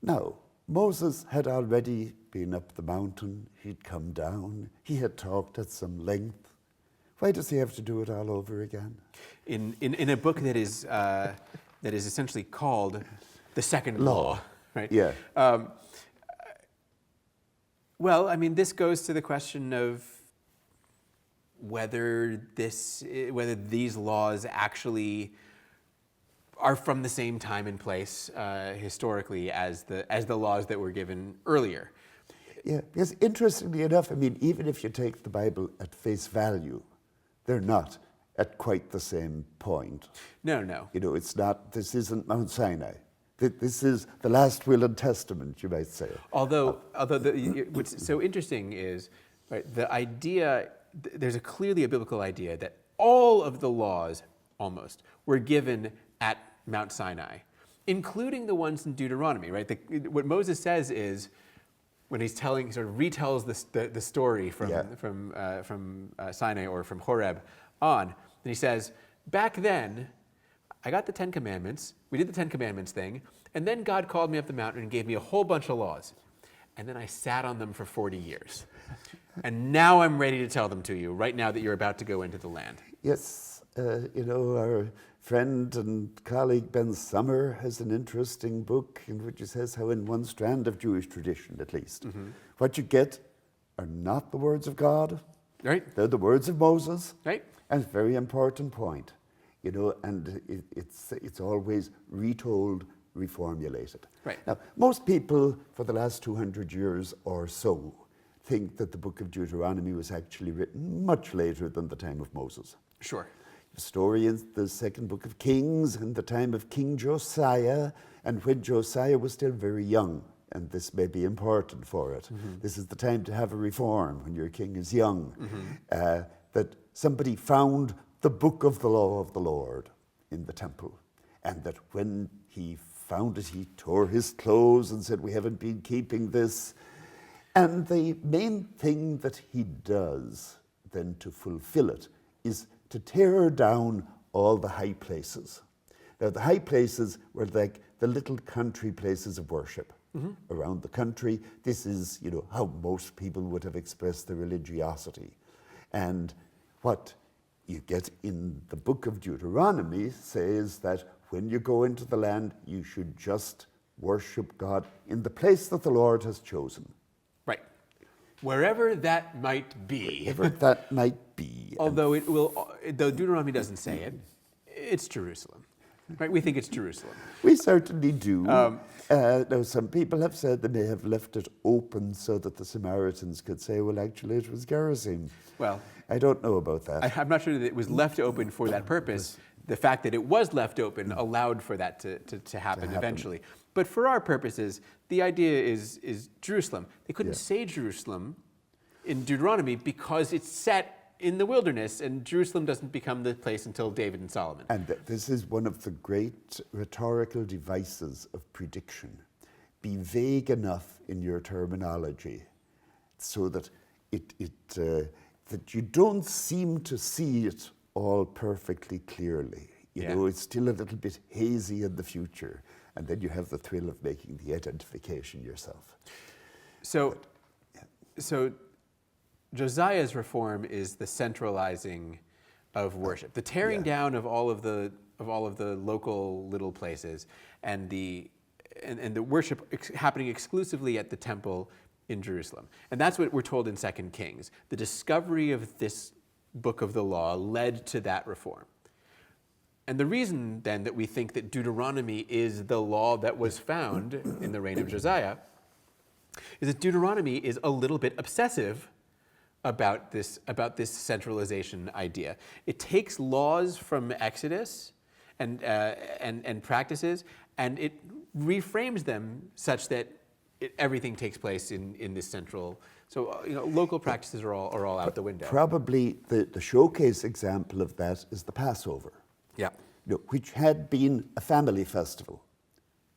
Now, Moses had already been up the mountain, he'd come down, he had talked at some length. Why does he have to do it all over again? In a book that is essentially called the Second Law, right? Yeah. Well, I mean, this goes to the question of whether these laws actually are from the same time and place historically as the laws that were given earlier. Yeah, because interestingly enough, I mean, even if you take the Bible at face value, they're not at quite the same point. No. You know, this isn't Mount Sinai. This is the last will and testament, you might say. Although what's so interesting is, right, the idea, there's clearly a biblical idea that all of the laws, almost, were given at Mount Sinai, including the ones in Deuteronomy, right? What Moses says is, when he sort of retells the story from Sinai or from Horeb on, and he says, back then, I got the 10 Commandments, we did the 10 Commandments thing, and then God called me up the mountain and gave me a whole bunch of laws. And then I sat on them for 40 years. And now I'm ready to tell them to you, right now that you're about to go into the land. Yes, our friend and colleague Ben Summer has an interesting book in which he says how in one strand of Jewish tradition, at least, what you get are not the words of God. Right. They're the words of Moses. Right. And it's a very important point, you know, and it's always retold, reformulated. Right. Now, most people for the last 200 years or so think that the book of Deuteronomy was actually written much later than the time of Moses. Sure. The story in the second book of Kings in the time of King Josiah, and when Josiah was still very young, and this may be important for it. This is the time to have a reform when your king is young. That somebody found the book of the law of the Lord in the temple, and that when he found it, he tore his clothes and said, "We haven't been keeping this." And the main thing that he does then to fulfill it is to tear down all the high places. Now, the high places were like the little country places of worship around the country. This is, you know, how most people would have expressed their religiosity. And what you get in the book of Deuteronomy says that when you go into the land, you should just worship God in the place that the Lord has chosen. Right. Wherever that might be. Wherever that might be. Although though Deuteronomy doesn't say it, it's Jerusalem. Right? We think it's Jerusalem. We certainly do. Now, some people have said they may have left it open so that the Samaritans could say, well, actually, it was Gerizim. Well, I don't know about that. I'm not sure that it was left open for that purpose. The fact that it was left open allowed for that to happen eventually. But for our purposes, the idea is Jerusalem. They couldn't say Jerusalem in Deuteronomy because it's set in the wilderness, and Jerusalem doesn't become the place until David and Solomon. And this is one of the great rhetorical devices of prediction. Be vague enough in your terminology so that that you don't seem to see it all perfectly clearly. You know, it's still a little bit hazy in the future, and then you have the thrill of making the identification yourself. So Josiah's reform is the centralizing of worship, the tearing down of all of the local little places, and the worship happening exclusively at the temple in Jerusalem. And that's what we're told in 2 Kings. The discovery of this book of the law led to that reform. And the reason then that we think that Deuteronomy is the law that was found in the reign of Josiah is that Deuteronomy is a little bit obsessive about this centralization idea. It takes laws from Exodus and practices, and it reframes them such that everything takes place in this central. So local practices are all out the window. Probably the showcase example of that is the Passover. Yeah. Which had been a family festival,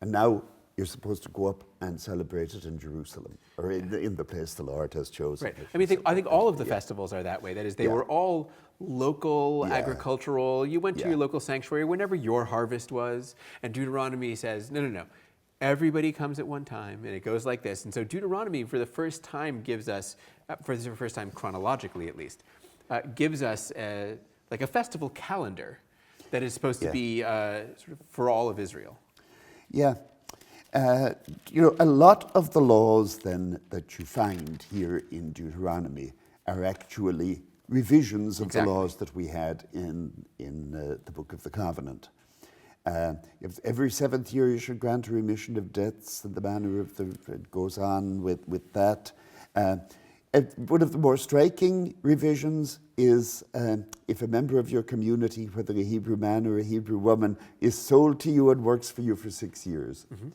and now you're supposed to go up and celebrate it in Jerusalem, or in the place the Lord has chosen. Right. I think all of the festivals are that way. That is, they were all local, agricultural. You went to your local sanctuary whenever your harvest was, and Deuteronomy says, no. everybody comes at one time, and it goes like this. And so Deuteronomy, for the first time, gives us, for the first time chronologically at least, gives us like a festival calendar that is supposed to be sort of for all of Israel. Yeah. A lot of the laws then that you find here in Deuteronomy are actually revisions of the laws that we had in the Book of the Covenant. Every 7th year you should grant a remission of debts, and the manner of it goes on with that. One of the more striking revisions is if a member of your community, whether a Hebrew man or a Hebrew woman, is sold to you and works for you for 6 years. Mm-hmm.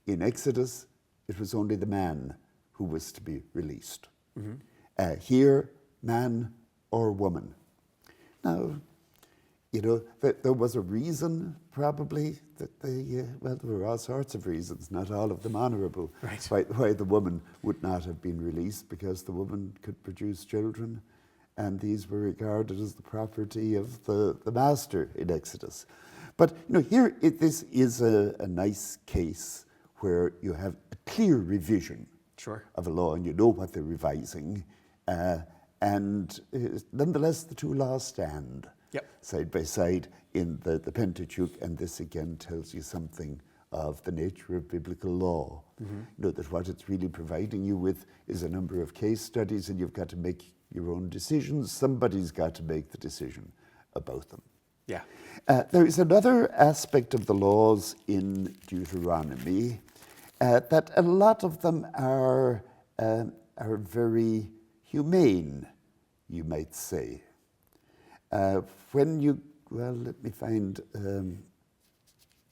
In Exodus, it was only the man who was to be released. Mm-hmm. Here, man or woman. Now, there was a reason probably that there were all sorts of reasons, not all of them honorable, why the woman would not have been released, because the woman could produce children, and these were regarded as the property of the master in Exodus. But here this is a nice case where you have a clear revision of a law, and you know what they're revising, and nonetheless the two laws stand side by side in the Pentateuch, and this again tells you something of the nature of biblical law. Mm-hmm. That what it's really providing you with is a number of case studies, and you've got to make your own decisions. Somebody's got to make the decision about them. Yeah. There is another aspect of the laws in Deuteronomy that a lot of them are very humane, you might say. Let me find.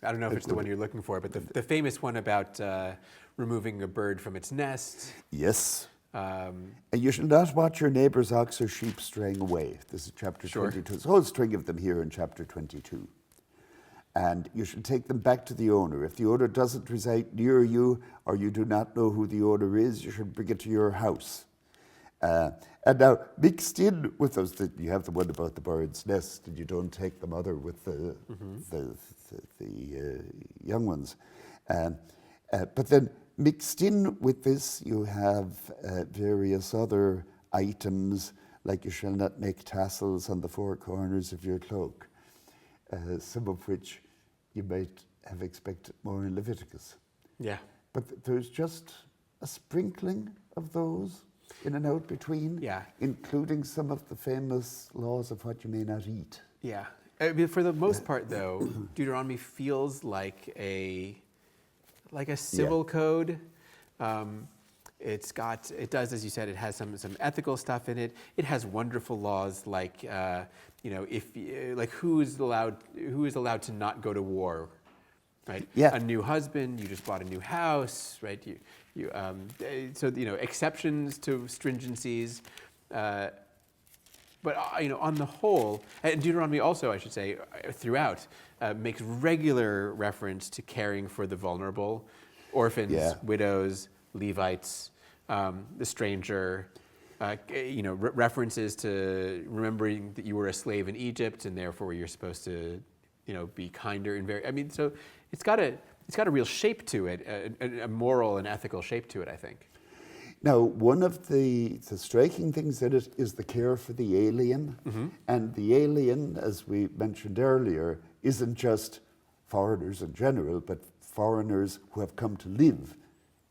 I don't know if it's the one you're looking for, but the famous one about removing a bird from its nest. Yes. And you shall not watch your neighbor's ox or sheep straying away. This is chapter 22. There's a whole string of them here in chapter 22. And you should take them back to the owner. If the owner doesn't reside near you, or you do not know who the owner is, you should bring it to your house. And now, mixed in with those, you have the one about the bird's nest, and you don't take the mother with the young ones. But then mixed in with this, you have various other items, like you shall not make tassels on the four corners of your cloak, some of which you might have expected more in Leviticus. Yeah. But there's just a sprinkling of those in and out between, including some of the famous laws of what you may not eat. Yeah. I mean, for the most part, though, Deuteronomy feels like a civil code. It does, as you said, it has some ethical stuff in it. It has wonderful laws like, who is allowed to not go to war, right? Yeah. A new husband, you just bought a new house, right? Exceptions to stringencies. But on the whole, and Deuteronomy also, I should say, throughout, makes regular reference to caring for the vulnerable, orphans, widows, Levites, the stranger. References to remembering that you were a slave in Egypt, and therefore you're supposed to, be kinder and so it's got a real shape to it, a moral and ethical shape to it, I think. Now, one of the striking things in it is the care for the alien. Mm-hmm. And the alien, as we mentioned earlier, isn't just foreigners in general, but foreigners who have come to live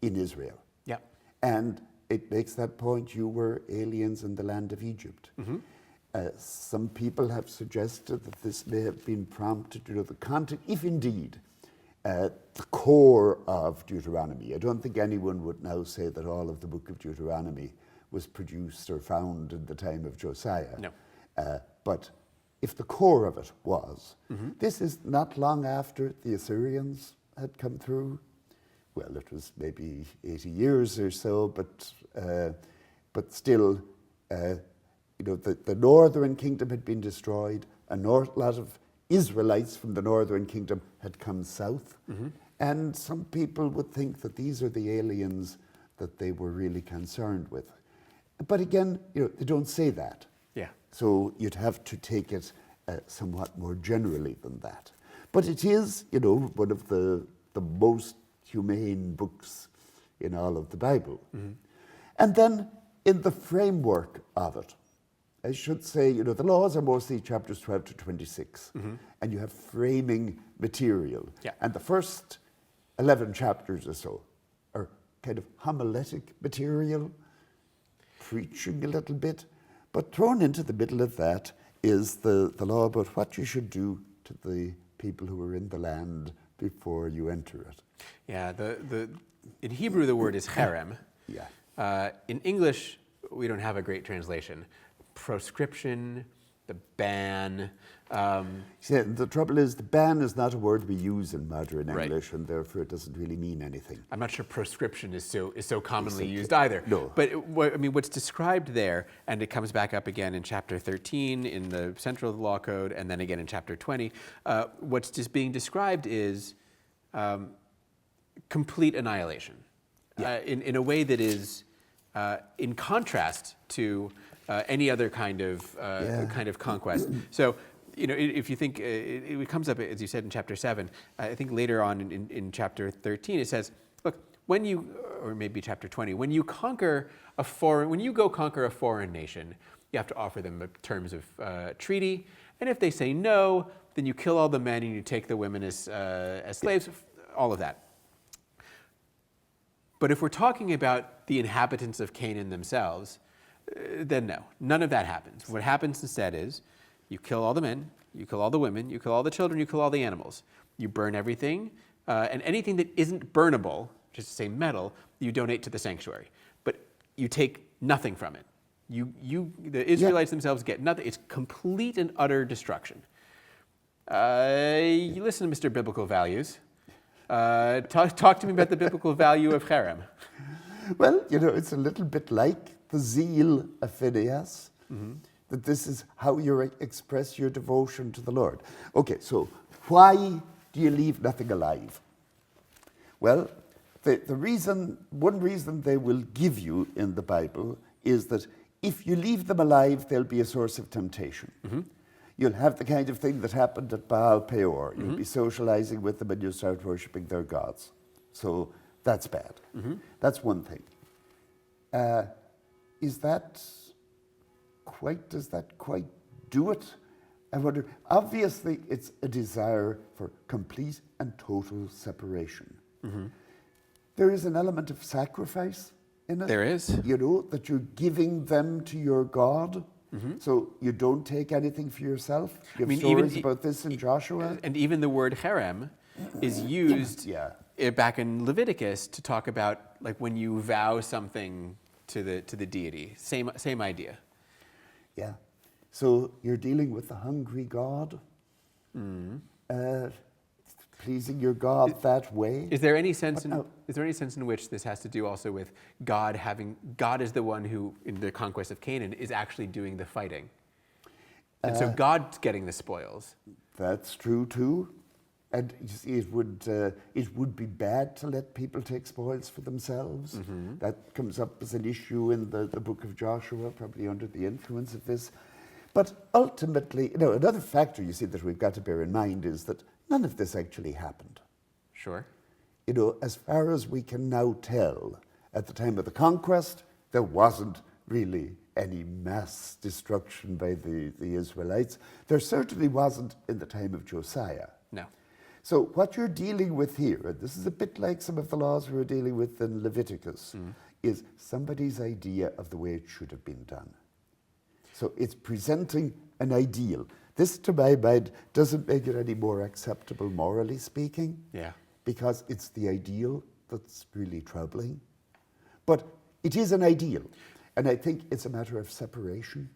in Israel. Yeah. And it makes that point, you were aliens in the land of Egypt. Mm-hmm. Some people have suggested that this may have been prompted, the content, if indeed the core of Deuteronomy. I don't think anyone would now say that all of the book of Deuteronomy was produced or found in the time of Josiah. No. But if the core of it was, this is not long after the Assyrians had come through. Well, it was maybe 80 years or so, but still, the northern kingdom had been destroyed. A lot of Israelites from the northern kingdom had come south, and some people would think that these are the aliens that they were really concerned with. But again, they don't say that. Yeah. So you'd have to take it somewhat more generally than that. But it is, one of the most humane books in all of the Bible. And then in the framework of it, I should say, the laws are mostly chapters 12 to 26, and you have framing material. Yeah. And the first 11 chapters or so are kind of homiletic material, preaching a little bit, but thrown into the middle of that is the law about what you should do to the people who are in the land before you enter it. Yeah, in Hebrew the word is cherem. Yeah. In English, we don't have a great translation. Proscription, the ban. See, the trouble is, the ban is not a word we use in modern Right. English, and therefore it doesn't really mean anything. I'm not sure proscription is so commonly used either. No. But what's described there, and it comes back up again in chapter 13 in the Central Law Code, and then again in chapter 20. What's just being described is complete annihilation, in a way that is in contrast to any other kind of conquest. So, if you think, it comes up, as you said, in chapter 7, I think later on in chapter 13, it says, look, when you, or maybe chapter 20, when you go conquer a foreign nation, you have to offer them terms of treaty, and if they say no, then you kill all the men and you take the women as slaves, all of that. But if we're talking about the inhabitants of Canaan themselves, then no, none of that happens. What happens instead is you kill all the men, you kill all the women, you kill all the children, you kill all the animals. You burn everything, and anything that isn't burnable, just to say metal, you donate to the sanctuary. But you take nothing from it. The Israelites themselves get nothing. It's complete and utter destruction. You listen to Mr. Biblical Values. Talk to me about the biblical value of cherem. Well, it's a little bit like the zeal of Phinehas, that this is how you express your devotion to the Lord. Okay, so why do you leave nothing alive? Well, one reason they will give you in the Bible is that if you leave them alive, they'll be a source of temptation. You'll have the kind of thing that happened at Baal Peor. You'll be socializing with them and you'll start worshipping their gods. So that's bad. That's one thing. Does that quite do it? I wonder, obviously it's a desire for complete and total separation. There is an element of sacrifice in it. There is. That you're giving them to your God. So you don't take anything for yourself. You have stories about this in Joshua. And even the word cherem is used back in Leviticus to talk about like when you vow something to the deity. Same idea. Yeah. So you're dealing with the hungry God, pleasing your God that way. Is there any sense in which this has to do also with God is the one who, in the conquest of Canaan, is actually doing the fighting, and so God's getting the spoils? That's true too, and you see, it would be bad to let people take spoils for themselves. That comes up as an issue in the book of Joshua, probably under the influence of this. But ultimately, another factor you see that we've got to bear in mind is that none of this actually happened. Sure. As far as we can now tell, at the time of the conquest, there wasn't really any mass destruction by the Israelites. There certainly wasn't in the time of Josiah. No. So what you're dealing with here, and this is a bit like some of the laws we were dealing with in Leviticus, is somebody's idea of the way it should have been done. So it's presenting an ideal. This, to my mind, doesn't make it any more acceptable morally speaking. Yeah. Because it's the ideal that's really troubling. But it is an ideal. And I think it's a matter of separation.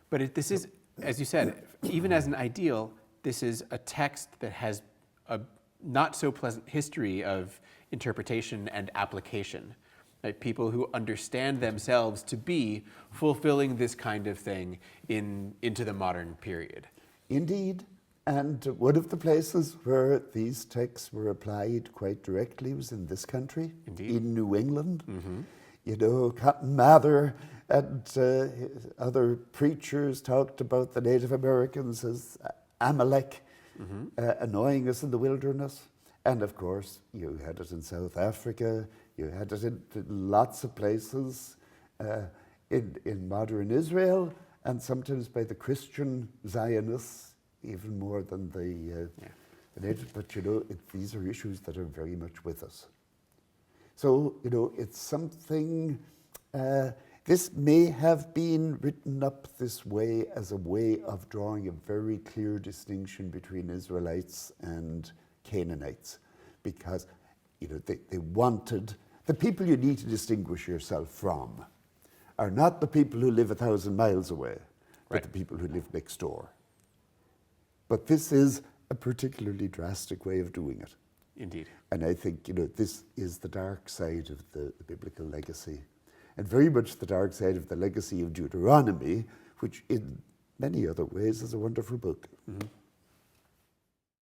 But this is, as you said, even as an ideal, this is a text that has a not so pleasant history of interpretation and application. Right? People who understand themselves to be fulfilling this kind of thing into the modern period. Indeed. And one of the places where these texts were applied quite directly was in this country, in New England. Cotton Mather and other preachers talked about the Native Americans as Amalek, annoying us in the wilderness. And of course, you had it in South Africa, you had it in lots of places in modern Israel, and sometimes by the Christian Zionists, even more than the native. But you know, these are issues that are very much with us. So, you know, it's something, this may have been written up this way as a way of drawing a very clear distinction between Israelites and Canaanites, because, you know, they wanted, the people you need to distinguish yourself from are not the people who live 1,000 miles away, but the people who live next door. But this is a particularly drastic way of doing it. Indeed. And I think, you know, this is the dark side of the biblical legacy, and very much the dark side of the legacy of Deuteronomy, which in many other ways is a wonderful book. Mm-hmm.